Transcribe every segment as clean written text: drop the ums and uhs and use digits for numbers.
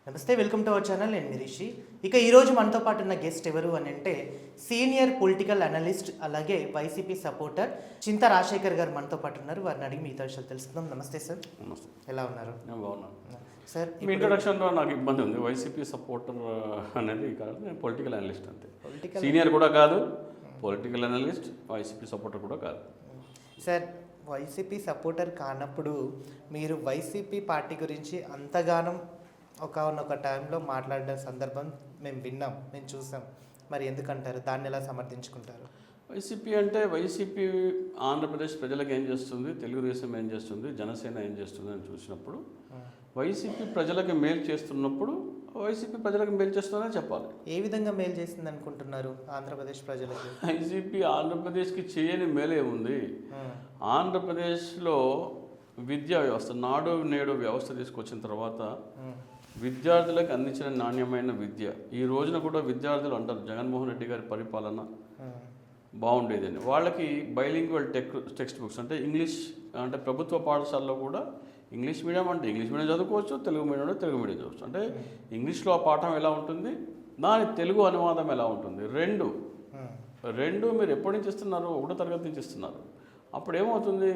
నమస్తే, welcome to our channel. నేను మీ రిషి. ఇక ఈరోజు మనతో పాటు ఉన్న గెస్ట్ ఎవరు అని అంటే సీనియర్ పొలిటికల్ అనలిస్ట్ అలాగే వైసీపీ సపోర్టర్ చింత రాజశేఖర్ గారు మనతో పాటు ఉన్నారు. వారిని అడిగి మిగతా విషయాలు తెలుసుకుందాం. నమస్తే సార్. నమస్తే. ఎలా ఉన్నారు? నేను బాగున్నాను సార్. మీ ఇంట్రొడక్షన్లో నాకు ఇబ్బంది ఉంది. వైసీపీ సపోర్టర్ అనేది కాదు, నేను పొలిటికల్ అనలిస్ట్ అంతే. సీనియర్ కూడా కాదు, పొలిటికల్ అనలిస్ట్, వైసీపీ సపోర్టర్ కూడా కాదు. సార్, వైసీపీ సపోర్టర్ కానప్పుడు మీరు వైసీపీ పార్టీ గురించి అంతగానం ఒక టైంలో మాట్లాడిన సందర్భం మేము విన్నాం, మేము చూసాం. మరి ఎందుకంటారు? దాన్ని ఎలా సమర్థించుకుంటారు? వైసీపీ అంటే వైసీపీ ఆంధ్రప్రదేశ్ ప్రజలకు ఏం చేస్తుంది, తెలుగుదేశం ఏం చేస్తుంది, జనసేన ఏం చేస్తుంది అని చూసినప్పుడు వైసీపీ ప్రజలకు మేలు చేస్తున్నప్పుడు వైసీపీ ప్రజలకు మేలు చేస్తుందని చెప్పాలి. ఏ విధంగా మేలు చేస్తుంది అనుకుంటున్నారు ఆంధ్రప్రదేశ్ ప్రజలకు? వైసీపీ ఆంధ్రప్రదేశ్కి చేయని మేలే ఉంది. ఆంధ్రప్రదేశ్లో విద్యా వ్యవస్థ, నాడు నేడు వ్యవస్థ తీసుకొచ్చిన తర్వాత విద్యార్థులకు అందించిన నాణ్యమైన విద్య. ఈ రోజున కూడా విద్యార్థులు అంటారు జగన్మోహన్ రెడ్డి గారి పరిపాలన బాగుండేదని. వాళ్ళకి బైలింగ్వల్ టెక్స్ట్ బుక్స్ అంటే ఇంగ్లీష్, అంటే ప్రభుత్వ పాఠశాలలో కూడా ఇంగ్లీష్ మీడియం అంటే ఇంగ్లీష్ మీడియం చదువుకోవచ్చు, తెలుగు మీడియం అంటే తెలుగు మీడియం చదవచ్చు. అంటే ఇంగ్లీష్లో ఆ పాఠం ఎలా ఉంటుంది, దాని తెలుగు అనువాదం ఎలా ఉంటుంది, రెండు మీరు ఎప్పటి నుంచి ఇస్తున్నారు? 1వ తరగతి నుంచి ఇస్తున్నారు. అప్పుడు ఏమవుతుంది,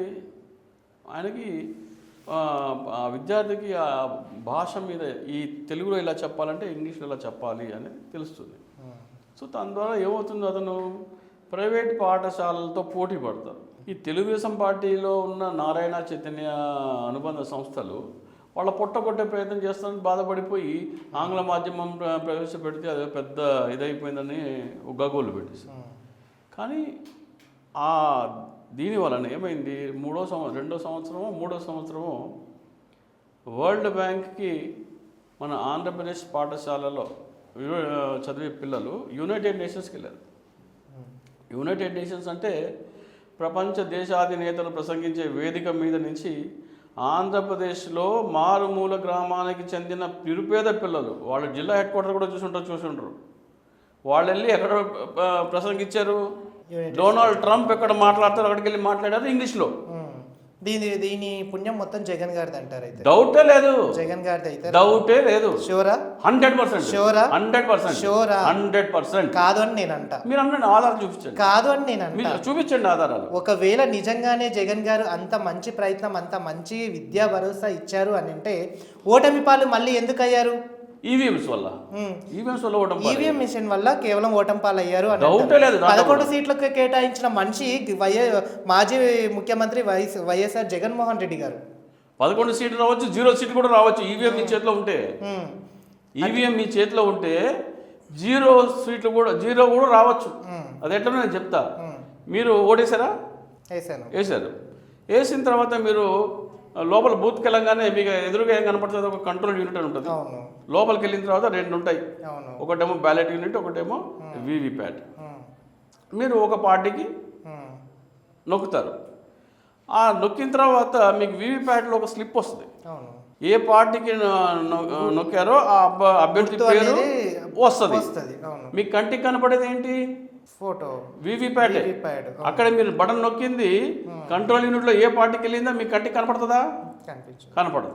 ఆయనకి విద్యార్థికి ఆ భాష మీద ఈ తెలుగులో ఇలా చెప్పాలంటే ఇంగ్లీష్లో ఇలా చెప్పాలి అనేది తెలుస్తుంది. సో దాని ద్వారా ఏమవుతుంది, అతను ప్రైవేట్ పాఠశాలలతో పోటీ పడతారు. ఈ తెలుగుదేశం పార్టీలో ఉన్న నారాయణ చైతన్య అనుబంధ సంస్థలు వాళ్ళ పొట్టగొట్టే ప్రయత్నం చేస్తారని బాధపడిపోయి ఆంగ్ల మాధ్యమం ప్రవేశపెడితే అది పెద్ద ఇదైపోయిందని గగోలు పెట్టేశారు. కానీ దీని వలన ఏమైంది, 2వ సంవత్సరమో వరల్డ్ బ్యాంక్కి మన ఆంధ్రప్రదేశ్ పాఠశాలలో చదివే పిల్లలు యునైటెడ్ నేషన్స్కి వెళ్ళారు. యునైటెడ్ నేషన్స్ అంటే ప్రపంచ దేశాధినేతలు ప్రసంగించే వేదిక మీద నుంచి ఆంధ్రప్రదేశ్లో మారుమూల గ్రామానికి చెందిన నిరుపేద పిల్లలు, వాళ్ళ జిల్లా హెడ్ క్వార్టర్ కూడా చూసుంటారు. వాళ్ళు వెళ్ళి ఎక్కడ ప్రసంగించారు? డొనాల్డ్ ట్రంప్ ఎక్కడ మాట్లాడతారు అక్కడికి వెళ్ళి మాట్లాడారు ఇంగ్లీష్లో. దీని పుణ్యం మొత్తం జగన్ గారిది అంటారు. అయితే డౌటే లేదు, జగన్ గారిది అయితే డౌటే లేదు. షూరా? 100% షూరా? 100% షూరా? 100% కాదు అని నేను అంట. మీరు అన్న ఆధారాలు చూపించండి. కాదు అని నేను అంట. చూపించండి ఆధారాలు. ఒకవేళ నిజంగానే జగన్ గారు అంత మంచి ప్రయత్నం, అంత మంచి విద్యా భరోసా ఇచ్చారు అని అంటే ఓటమి పాలు మళ్ళీ ఎందుకు అయ్యారు? ఈవీఎంస్ వల్ల ఈవీఎం మిషన్ వల్ల కేవలం ఓటమి పాలు అయ్యారు. 11 సీట్లకు కేటాయించిన మనిషి మాజీ ముఖ్యమంత్రి వైఎస్ఆర్ జగన్మోహన్ రెడ్డి గారు. 11 సీట్లు రావచ్చు, 0 సీట్లు కూడా రావచ్చు. ఈవీఎం మీ చేతిలో ఉంటే, ఈవీఎం మీ చేతిలో ఉంటే 0 సీట్లు కూడా 0 కూడా రావచ్చు. అది ఎట్లా నేను చెప్తా. మీరు ఓటేసారా? వేసారు. వేసిన తర్వాత మీరు లోపల బూత్కి వెళ్ళంగానే మీకు ఎదురుగా ఏం కనపడుతుంది, ఒక కంట్రోల్ యూనిట్ అని ఉంటుంది. లోపలికి వెళ్ళిన తర్వాత 2 ఉంటాయి, ఒకటేమో బ్యాలెట్ యూనిట్, ఒకటేమో వీవీప్యాట్. మీరు ఒక పార్టీకి నొక్కుతారు. ఆ నొక్కిన తర్వాత మీకు వీవీప్యాట్లో ఒక స్లిప్ వస్తుంది. ఏ పార్టీకి నొక్కారో ఆ అభ్యర్థి పేరు వస్తుంది. మీ కంటికి కనపడేది ఏంటి? Photo, VVPAT. అక్కడ మీరు బటన్ నొక్కింది కంట్రోల్ యూనిట్లో ఏ పార్టీకి వెళ్ళిందా మీ కంటికి కనపడుతుందా? కనపడదు.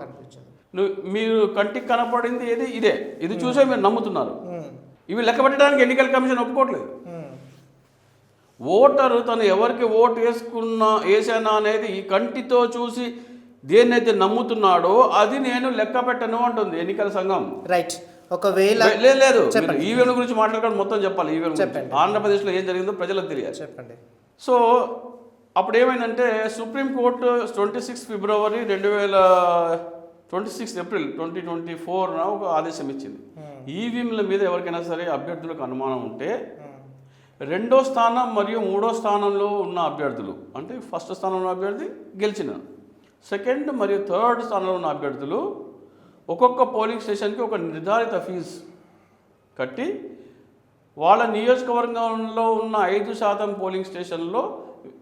మీరు కంటికి కనపడింది ఏది? ఇదే. ఇది చూసే మీరు నమ్ముతున్నారు. ఇవి లెక్క పెట్టడానికి ఎన్నికల కమిషన్ ఒప్పుకోవట్లేదు. ఓటరు తను ఎవరికి ఓటు వేసానా అనేది ఈ కంటితో చూసి దేన్నైతే నమ్ముతున్నాడో అది నేను లెక్క పెట్టను అంటుంది ఎన్నికల సంఘం. రైట్. ఒకవేళ లేదు, ఈవీఎం గురించి మాట్లాడుకోవడం మొత్తం చెప్పాలి. ఈవీఎం ఆంధ్రప్రదేశ్లో ఏం జరిగిందో ప్రజలకు తెలియాలి. చెప్పండి. సో అప్పుడు ఏమైందంటే సుప్రీంకోర్టు 26 ఫిబ్రవరి 26 ఏప్రిల్ 2024 ఒక ఆదేశం ఇచ్చింది. ఈవీఎంల మీద ఎవరికైనా సరే అభ్యర్థులకు అనుమానం ఉంటే 2వ స్థానం మరియు 3వ స్థానంలో ఉన్న అభ్యర్థులు, అంటే ఫస్ట్ స్థానంలో అభ్యర్థి గెలిచిన, 2nd మరియు 3rd స్థానంలో ఉన్న అభ్యర్థులు ఒక్కొక్క పోలింగ్ స్టేషన్కి ఒక నిర్ధారిత ఫీజు కట్టి వాళ్ళ నియోజకవర్గంలో ఉన్న 5% పోలింగ్ స్టేషన్లో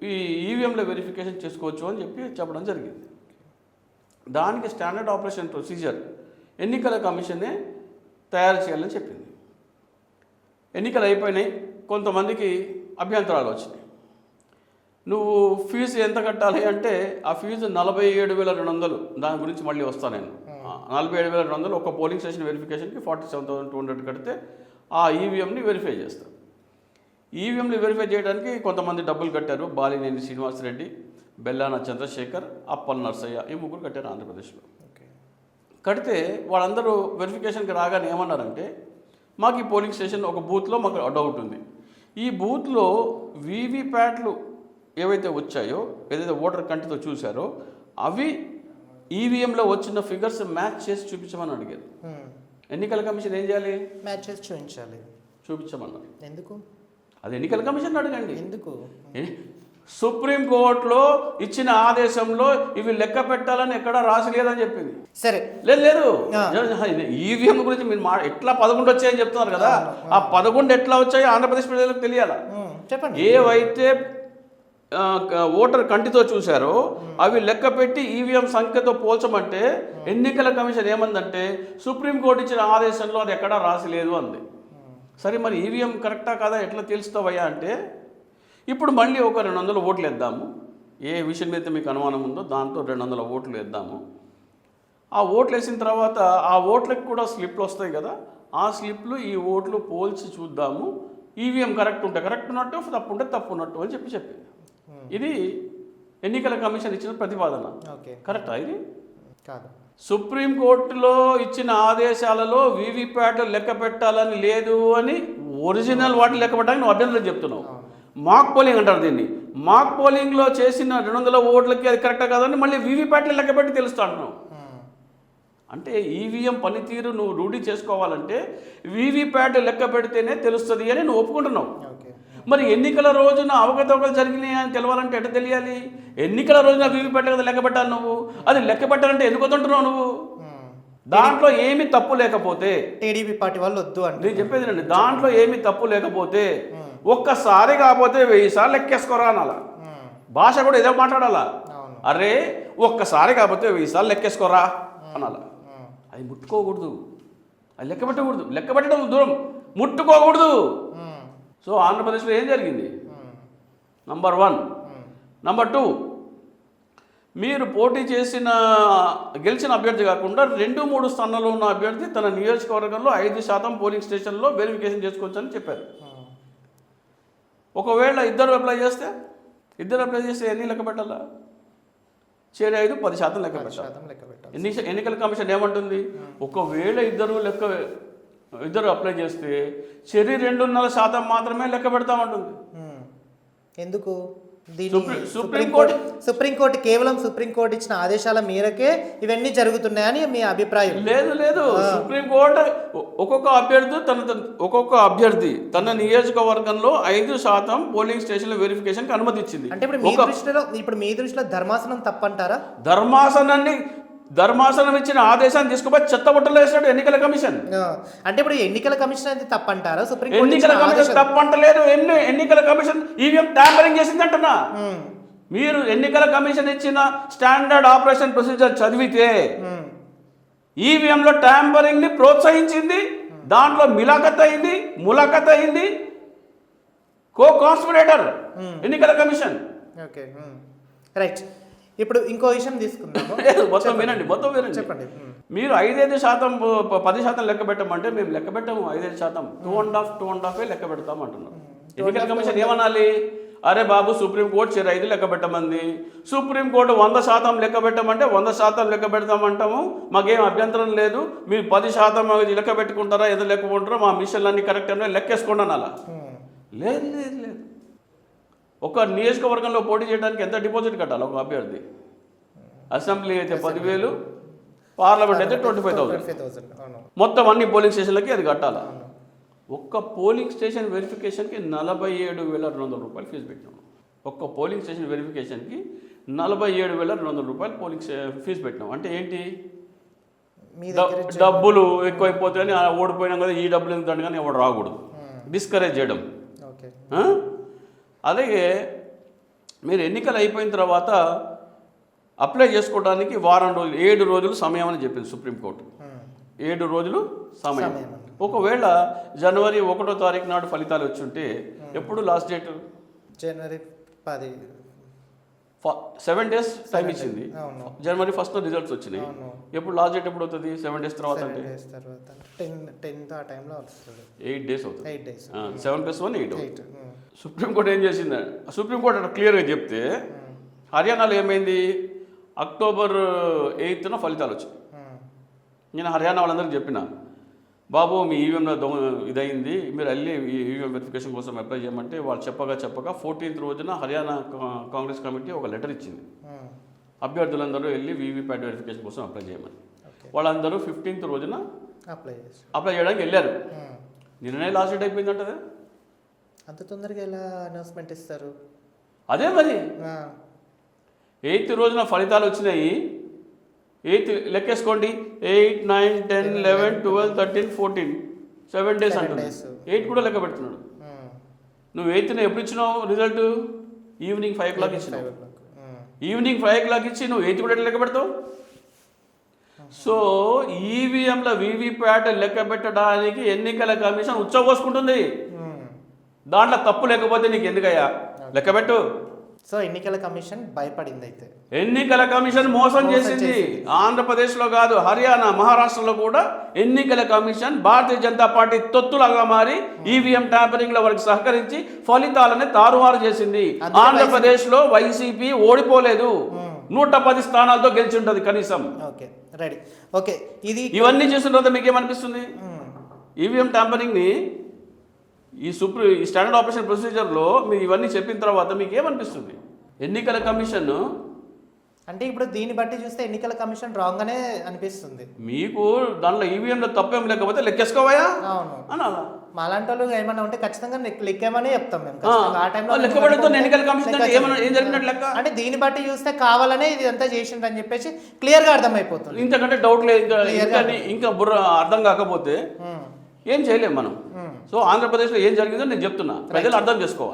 ఈ ఈవీఎంల వెరిఫికేషన్ చేసుకోవచ్చు అని చెప్పడం జరిగింది. దానికి స్టాండర్డ్ ఆపరేషన్ ప్రొసీజర్ ఎన్నికల కమిషనే తయారు చేయాలని చెప్పింది. ఎన్నికలు అయిపోయినాయి, కొంతమందికి అభ్యంతరాలు వచ్చినాయి. నువ్వు ఫీజు ఎంత కట్టాలి అంటే ఆ ఫీజు 47,200. దాని గురించి మళ్ళీ వస్తాను నేను. 47,200 ఒక పోలింగ్ స్టేషన్ వెరిఫికేషన్కి 47,200 కడితే ఆ ఈవీఎంని వెరిఫై చేస్తారు. ఈవీఎంని వెరిఫై చేయడానికి కొంతమంది డబ్బులు కట్టారు. బాలినేని శ్రీనివాసరెడ్డి, బెల్లాన చంద్రశేఖర్, అప్పల్ నర్సయ్య, ఈ ముగ్గురు కట్టారు ఆంధ్రప్రదేశ్లో. కడితే వాళ్ళందరూ వెరిఫికేషన్కి రాగానే ఏమన్నారంటే, మాకు ఈ పోలింగ్ స్టేషన్ ఒక బూత్లో మాకు డౌట్ ఉంది. ఈ బూత్లో వీవీప్యాట్లు ఏవైతే వచ్చాయో, ఏదైతే ఓటర్ కంటితో చూశారో అవి ఈవీఎంలో వచ్చిన ఫిగర్స్ మ్యాచ్ చేసి చూపించమని అడిగారు. ఎన్నికల కమిషన్ ఏం చేయాలి? మ్యాచ్ చేసి చూపించమన్నారు. ఎందుకు? అది ఎన్నికల కమిషన్ అడగండి. ఎందుకు? సుప్రీంకోర్టులో ఇచ్చిన ఆదేశంలో ఇవి లెక్క పెట్టాలని ఎక్కడా రాసలేదని చెప్పింది. సరే, లేదు ఈవీఎం గురించి మీరు ఎట్లా 11 వచ్చాయని చెప్తున్నారు కదా, ఆ 11 ఎట్లా వచ్చాయో ఆంధ్రప్రదేశ్ ప్రజలకు తెలియాలా? చెప్పండి. ఏవైతే ఓటర్ కంటితో చూశారో అవి లెక్క పెట్టి ఈవీఎం సంఖ్యతో పోల్చమంటే ఎన్నికల కమిషన్ ఏమందంటే సుప్రీంకోర్టు ఇచ్చిన ఆదేశంలో అది ఎక్కడా రాసిలేదు అంది. సరే, మరి ఈవీఎం కరెక్టా కాదా ఎట్లా తెలుస్తావయ్యా అంటే, ఇప్పుడు మళ్ళీ ఒక 200 ఓట్లు వేద్దాము. ఏ విషయం మీద మీకు అనుమానం ఉందో దాంతో 200 ఓట్లు వేద్దాము. ఆ ఓట్లు వేసిన తర్వాత ఆ ఓట్లకు కూడా స్లిప్లు వస్తాయి కదా, ఆ స్లిప్లు ఈ ఓట్లు పోల్చి చూద్దాము. ఈవీఎం కరెక్ట్ ఉంటే కరెక్ట్ ఉన్నట్టు, తప్పు ఉంటే తప్పు ఉన్నట్టు అని చెప్పింది. ఇది ఎన్నికల కమిషన్ ఇచ్చిన ప్రతిపాదన. కరెక్టా? ఇది కాదు. సుప్రీంకోర్టులో ఇచ్చిన ఆదేశాలలో వీవీప్యాట్ లెక్క పెట్టాలని లేదు అని ఒరిజినల్ వాటిని లెక్క పెట్టడానికి నువ్వు అభ్యంతరం చెప్తున్నావు. మాక్ పోలింగ్ అంటారు దీన్ని. మాక్ పోలింగ్లో చేసిన 200 ఓట్లకి అది కరెక్టా కాదని మళ్ళీ వీవీప్యాట్లు లెక్క పెట్టి తెలుస్తా అంటున్నావు. అంటే ఈవీఎం పనితీరు నువ్వు రూఢి చేసుకోవాలంటే వీవీప్యాట్ లెక్క పెడితేనే తెలుస్తుంది అని నువ్వు ఒప్పుకుంటున్నావు. మరి ఎన్నికల రోజున అవకతవకలు జరిగినాయి అని తెలవాలంటే ఎట్లా తెలియాలి? ఎన్నికల రోజున వీవీప్యాట్ కదా లెక్క పెట్టాలి నువ్వు. అది లెక్క పెట్టాలంటే ఎందుకు వద్దంటున్నావు నువ్వు? దాంట్లో ఏమి తప్పు లేకపోతే, టీడీపీ పార్టీ వాళ్ళు వద్దు అంటే నేను చెప్పేది రండి, దాంట్లో ఏమి తప్పు లేకపోతే ఒక్కసారి కాకపోతే 1000 సార్లు లెక్కేసుకోరా అనాలా. భాష కూడా ఏదో మాట్లాడాలా. అరే ఒక్కసారి కాకపోతే 1000 సార్లు లెక్కేసుకోరా అనాలా. అది ముట్టుకోకూడదు, అది లెక్క పెట్టకూడదు. లెక్క పెట్టడం దూరం, ముట్టుకోకూడదు. సో ఆంధ్రప్రదేశ్లో ఏం జరిగింది? నంబర్ 1. నంబర్ 2, మీరు పోటీ చేసిన గెలిచిన అభ్యర్థి కాకుండా 2-3 స్థానాల్లో ఉన్న అభ్యర్థి తన నియోజకవర్గంలో 5% పోలింగ్ స్టేషన్లో వెరిఫికేషన్ చేసుకోవచ్చని చెప్పారు. ఒకవేళ ఇద్దరు అప్లై చేస్తే ఎన్ని లెక్క పెట్టాలా? చేరి 5 10% లెక్క పెట్టాలి. ఎన్నికల కమిషన్ ఏమంటుంది? ఒకవేళ ఇద్దరు అప్లై చేస్తే చెరి 2.5% మాత్రమే లెక్క పెడతామంటుంది. ఎందుకు? సుప్రీంకోర్టు కేవలం సుప్రీంకోర్టు ఇచ్చిన ఆదేశాల మేరకే ఇవన్నీ జరుగుతున్నాయని మీ అభిప్రాయం? లేదు. సుప్రీంకోర్టు ఒక్కొక్క అభ్యర్థి తన నియోజకవర్గంలో 5% పోలింగ్ స్టేషన్ల వెరిఫికేషన్ కి అనుమతి ఇచ్చింది. అంటే ఇప్పుడు మీ దృష్టిలో ధర్మాసనం తప్పంటారా? ధర్మాసనం ఇచ్చిన ఆదేశాన్ని తీసుకుపోయి చెత్తబుట్టలో వేసాడు ఎన్నికల కమిషన్. అంటే ఇప్పుడు ఎన్నికల కమిషన్ అయితే తప్పంటారా? ఎన్నికల కమిషన్ తప్పంటలేదు. ఎన్నికల కమిషన్ ఈవీఎం ట్యాంపరింగ్ చేసింది అంటున్నా. మీరు ఎన్నికల కమిషన్ ఇచ్చిన స్టాండర్డ్ ఆపరేషన్ ప్రొసీజర్ చదివితే ఈవీఎంలో ట్యాంపరింగ్ ని ప్రోత్సహించింది, దాంట్లో ములాఖత్ అయింది కో కాన్స్పిరేటర్ ఎన్నికల కమిషన్. Okay, right. ఇప్పుడు ఇంకో విషయం తీసుకుందాము. మొత్తం వినండి. చెప్పండి. మీరు 5% 10% లెక్క పెట్టమంటే మేము లెక్క పెట్టాము. 5% 2.5 లెక్క పెడతాం అంటున్నాం. ఎన్నికల కమిషన్ ఏమనాలి? అరే బాబు, సుప్రీంకోర్టు 5 లెక్క పెట్టమంది. సుప్రీంకోర్టు 100% లెక్క పెట్టమంటే 100% లెక్క పెడతామంటాము. మాకేం అభ్యంతరం లేదు. మీరు 10% లెక్క పెట్టుకుంటారా, ఏదో లెక్కుంటారో మా మిషన్లు అన్ని కరెక్ట్ అయినా లెక్కేసుకోండి అనాలా? లేదు. ఒక నియోజకవర్గంలో పోటీ చేయడానికి ఎంత డిపాజిట్ కట్టాలి ఒక అభ్యర్థి? అసెంబ్లీ అయితే 10,000, పార్లమెంట్ అయితే 25,000. మొత్తం అన్ని పోలింగ్ స్టేషన్లకి అది కట్టాలి. ఒక్క పోలింగ్ స్టేషన్ వెరిఫికేషన్కి 47,200 రూపాయలు ఫీజు పెట్టినాం. ఒక్క పోలింగ్ స్టేషన్ వెరిఫికేషన్కి 47,200 రూపాయలు పోలింగ్ ఫీజు పెట్టినాం. అంటే ఏంటి? డబ్బులు ఎక్కువైపోతాయని ఓడిపోయినాం కదా, ఈ డబ్బులు ఎందుకు కానీ ఎవడు రాకూడదు, డిస్కరేజ్ చేయడం. అలాగే మీరు ఎన్నికలు అయిపోయిన తర్వాత అప్లై చేసుకోవడానికి 7 రోజులు సమయం అని చెప్పింది సుప్రీంకోర్టు. 7 రోజులు సమయం. ఒకవేళ జనవరి 1వ తారీఖు నాడు ఫలితాలు వచ్చి ఉంటే ఎప్పుడు లాస్ట్ డేట్? జనవరి 10. 7 days టైం ఇచ్చింది. అవును. జనవరి 1st రిజల్ట్స్ వచ్చినాయి. అవును. ఎప్పుడు లాస్ట్ డేట్ ఎప్పుడు అవుతుంది? 7 days తర్వాత అంటే 7 days తర్వాత 10th ఆ టైంలో వస్తుంది. 8 days అవుతుంది. 8 days. 7 + 1 8 8. సుప్రీంకోర్టు ఏం చేసింది? సుప్రీంకోర్టు అక్కడ క్లియర్గా చెప్తే హర్యానాలో ఏమైంది? అక్టోబర్ 8న ఫలితాలు వచ్చాయి. నేను హర్యానా వాళ్ళందరికీ చెప్పిన, బాబు మీ ఈవీఎంలో ఇదైంది, మీరు వెళ్ళి ఈవీఎం వెరిఫికేషన్ కోసం అప్లై చేయమంటే వాళ్ళు చెప్పగా 14th రోజున హర్యానా కాంగ్రెస్ కమిటీ ఒక లెటర్ ఇచ్చింది. అభ్యర్థులందరూ వెళ్ళి వీవీప్యాట్ వెరిఫికేషన్ కోసం అప్లై చేయమని. వాళ్ళందరూ 15th రోజున అప్లై చేయడానికి వెళ్ళారు. నిన్ననే లాస్ట్ డేట్ అయిపోయిందంటదే. అంత తొందరగా ఎలా అనౌన్స్మెంట్ ఇస్తారు? అదే మరి 8th రోజున ఫలితాలు వచ్చినాయి. 8 లెక్కేసుకోండి, 8, 9, 10, 11, 12, 13, 14 7 days అంటుంది. 8 కూడా లెక్క పెడుతున్నాడు. నువ్వు 8న ఎప్పుడు ఇచ్చినావు రిజల్ట్? ఈవినింగ్ 5 o'clock ఇచ్చినావు. ఈవినింగ్ 5 o'clock ఇచ్చి నువ్వు 8 కూడా ఎట్లా లెక్క పెడతావు? సో ఈవీఎంల వీవీప్యాట్ లెక్క పెట్టడానికి ఎన్నికల కమిషన్ ఉచ్చబోసుకుంటుంది. దాంట్లో తప్పు లేకపోతే నీకు ఎందుకయ్యా లెక్క పెట్టు. సో ఎన్నికల కమిషన్ భయపడింది. అయితే ఎన్నికల కమిషన్ మోసం చేసింది. ఆంధ్రప్రదేశ్లో కాదు, హర్యానా, మహారాష్ట్రలో కూడా ఎన్నికల కమిషన్ భారతీయ జనతా పార్టీ తొత్తులాగా మారి ఈవీఎం ట్యాంపరింగ్లో వారికి సహకరించి ఫలితాలని తారుమారు చేసింది. ఆంధ్రప్రదేశ్లో వైసీపీ ఓడిపోలేదు, 110 స్థానాలతో గెలిచి ఉంటుంది కనీసం. Okay, ready. ఓకే, ఇవన్నీ చేసిన తర్వాత మీకేమనిపిస్తుంది? ఈవీఎం ట్యాంపరింగ్ని ఈ స్టాండర్డ్ ఆపరేషన్ ప్రొసీజర్లో మీరు ఇవన్నీ చెప్పిన తర్వాత మీకు ఏమనిపిస్తుంది? ఎన్నికల కమిషన్ అంటే ఇప్పుడు దీన్ని బట్టి చూస్తే ఎన్నికల కమిషన్ రాంగ్ అనే అనిపిస్తుంది మీకు. దాంట్లో ఈవీఎంలో తప్పేం లేకపోతే లెక్కేసుకోవయా అనాలా? మాలాంటి వాళ్ళు ఏమన్నా ఉంటే ఖచ్చితంగా లెక్కేమని చెప్తాం మేము. ఆ టైంలో లెక్క పెడుతుంది ఎన్నికల కమిషన్ ఏం జరిగినట్టు లెక్క. అంటే దీన్ని బట్టి చూస్తే కావాలనే ఇది అంతా చేసిండ్రు అని చెప్పేసి క్లియర్గా అర్థమైపోతుంది. ఇంతకంటే డౌట్ లేదు. ఇంకా బుర్ర అర్థం కాకపోతే ఏం చేయలేము మనం. సో ఆంధ్రప్రదేశ్లో ఏం జరిగిందో నేను చెప్తున్నా, ప్రజలు అర్థం చేసుకోవాలి.